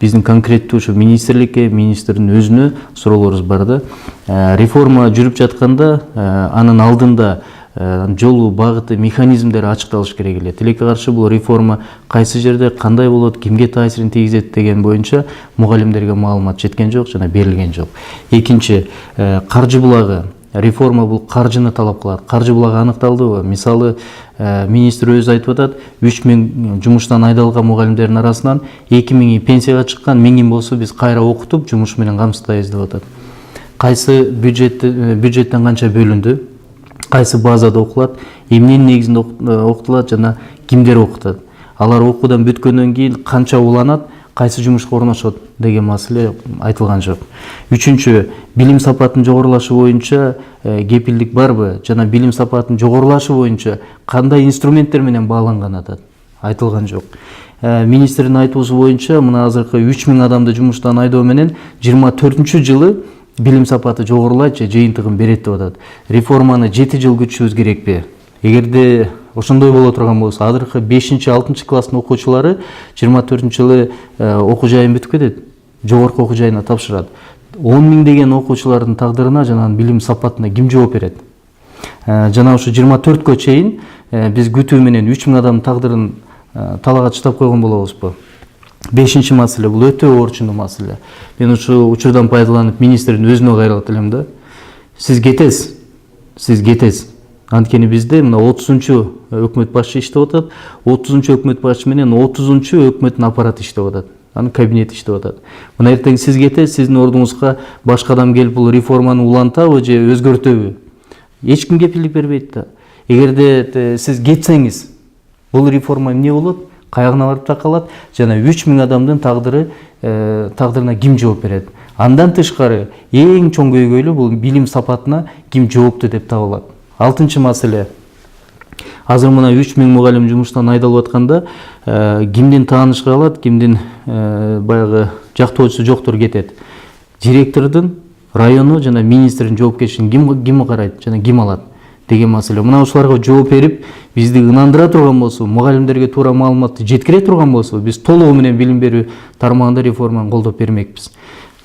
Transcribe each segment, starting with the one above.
биздин конкреттүү ушу министрликке, министрдин өзүнө суроолорубуз бар да. Реформа жүрүп жатканда анын алдында жолу, багыты, механизмдери ачыкталыш керек эле. Тилекке каршы бул реформа кайсы жерде кандай болот, кимге таасирин тийгизет деген боюнча мугалимдерге маалымат жеткен жок жана берилген жок. Экинчи, каржы булагы. Реформа бул каржыны талап кылат. Каржы булагы аныкталдыбы? Мисалы, министр өзү айтып атат, 3000 жумуштан айдалган мугалимдердин арасынан 2000 пенсияга чыккан, 1000 болсо биз кайра окутуп, жумуш менен камсыздайбыз деп атат. Кайсы бюджеттен канча бөлүндү? Кайсы базада окулат, эмненин негизинде окутулат жана кимдер окутат. Алар окуудан бүткөндөн кийин канча уланат, кайсы жумушка орношот деген маселе айтылган жок. Үчүнчү, билим сапатынын жогорулашы боюнча кепилдик барбы жана билим сапатынын жогорулашы боюнча кандай инструменттер менен бааланган атат? Айтылган жок. Министрдин айтуусу боюнча мына азыркы 3000 адамды жумуштан айдоо менен 24-жылы билим сапаты жогорулайт же жыйынтыгын берет деп атат. Реформаны 7 жыл күтүшүбүз керекпи? Эгерде ошондой боло турган болсо, азыркы 5-6 класстын окуучулары 24-жылы окуу жайын бүтүп кетет, жогорку окуу жайына тапшырат. 10 миңдеген окуучулардын тагдырына жана билим сапатына ким жооп берет? Жана ушу 24кө чейин биз күтүү менен 3000 адамдын тагдырын талаага чыдап койгон болобузбу? Бешинчи маселе, бул өтө орчундуу маселе. Мен ушу учурдан пайдаланып министрдин өзүнө кайрылат элем да. Сиз кетесиз. Анткени бизде мына 30-чу өкмөт башчы иштеп атат, 30-чу өкмөт башчы менен 30-чу өкмөттүн аппараты иштеп атат. Анын кабинети иштеп атат. Мына эртең сиз кетесиз, сиздин ордуңузга башка адам келип бул реформаны улантабы же өзгөртөбү? Эч ким кепилдик бербейт да. Эгерде сиз кетсеңиз, бул реформа эмне болот? Каягына барып такалат жана 3000 адамдын тагдырына ким жооп берет? Андан тышкары эң чоң көйгөйлүү бул билим сапатына ким жоопту деп табылат. 6-чы маселе. Азыр мына 3000 мугалим жумуштан айдалып атканда кимдин таанышы калат, кимдин баягы жактоочусу жоктор кетет. Директордун, району жана министрдин жоопкерчилигин ким карайт жана ким алат деген маселе. Мына ушуларга жооп берип, бизди ынандыра турган болсо, мугалимдерге туура маалыматты жеткире турган болсо, биз толугу менен билим берүү тармагында реформаны колдоп бермекпиз.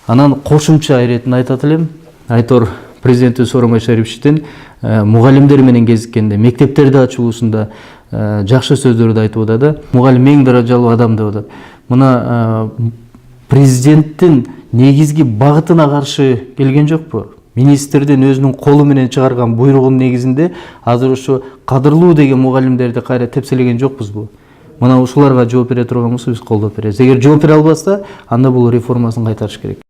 Анан кошумча иретин айтат элем. Айтор президенти Сооронбай Шариповичтин мугалимдер менен кезиккенде, мектептерди ачуусунда жакшы сөздөрдү айтып атат да. Мугалим эң даражалуу адам деп атат. Мына президенттин негизги багытына каршы келген жокпу? Министрдин өзүнүн колу менен чыгарган буйругунун негизинде азыр ушу кадырлуу деген мугалимдерди кайра тепселеген жокпузбу? Мына ушуларга жооп бере турган болсо биз колдоп беребиз. Эгер жооп бере албаса, анда бул реформасын кайтарыш керек.